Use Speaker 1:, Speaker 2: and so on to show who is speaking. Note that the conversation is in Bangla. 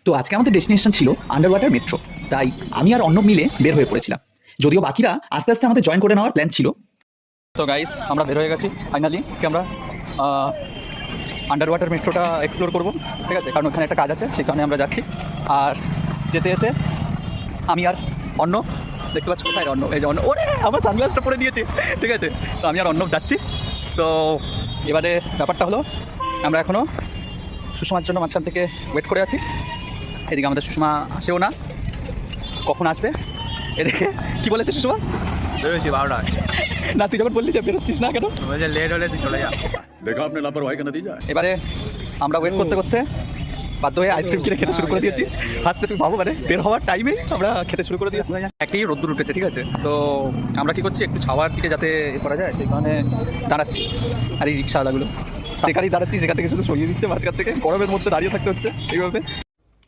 Speaker 1: তো আজকে আমাদের ডেস্টিনেশন ছিল আন্ডার ওয়াটার মেট্রো। তাই আমি আর অর্ণব মিলে বের হয়ে পড়েছিলাম, যদিও বাকিরা আস্তে আস্তে আমাদের জয়েন করে নেওয়ার প্ল্যান ছিল।
Speaker 2: তো গাইস, আমরা বের হয়ে গেছি ফাইনালি। আমরা আন্ডার ওয়াটার মেট্রোটা এক্সপ্লোর করবো, ঠিক আছে? কারণ ওখানে একটা কাজ আছে, সেই কারণে আমরা যাচ্ছি। আর যেতে যেতে আমি আর অর্ণব, দেখতে পাচ্ছ কোথায় অর্ণব? এই যে অর্ণব, ওরে আমার সানগ্লাসটা পরে দিয়েছে, ঠিক আছে? তো আমি আর অর্ণব যাচ্ছি। তো এবারে ব্যাপারটা হলো, আমরা এখনও সুষমার জন্য মাঝখান থেকে ওয়েট করে আছি। এদিকে আমাদের সুষমা আসেও না, কখন আসবে এদিকে? কি বলেছে সুষমা?
Speaker 3: বেরোচ্ছি 12টায়।
Speaker 2: না, তুই যখন বললি যে বেরোচ্ছিস না কেন?
Speaker 3: বলছে লেট হলে তুই চলে যা।
Speaker 4: देखा आपने लापरवाही का नतीजा है।
Speaker 2: এবারে আমরা ওয়েট করতে করতে বাধ্য হয়ে আইসক্রিম কিনে খেতে শুরু করে দিয়েছি। ফার্স্টে তুমি ভাবো, মানে বের হওয়ার টাইমে আমরা খেতে শুরু করে দিয়েছি। একই রোদ্দুর উঠেছে, ঠিক আছে? তো আমরা কি করছি, একটু ছাওয়ার দিকে যাতে করা যায় সেই কারণে দাঁড়াচ্ছি। আর এই রিক্সাওয়ালাগুলো সেখানেই দাঁড়াচ্ছি, সেখান থেকে শুধু সরিয়ে দিচ্ছে মাঝখান থেকে, গরমের মধ্যে দাঁড়িয়ে থাকতে হচ্ছে এইভাবে।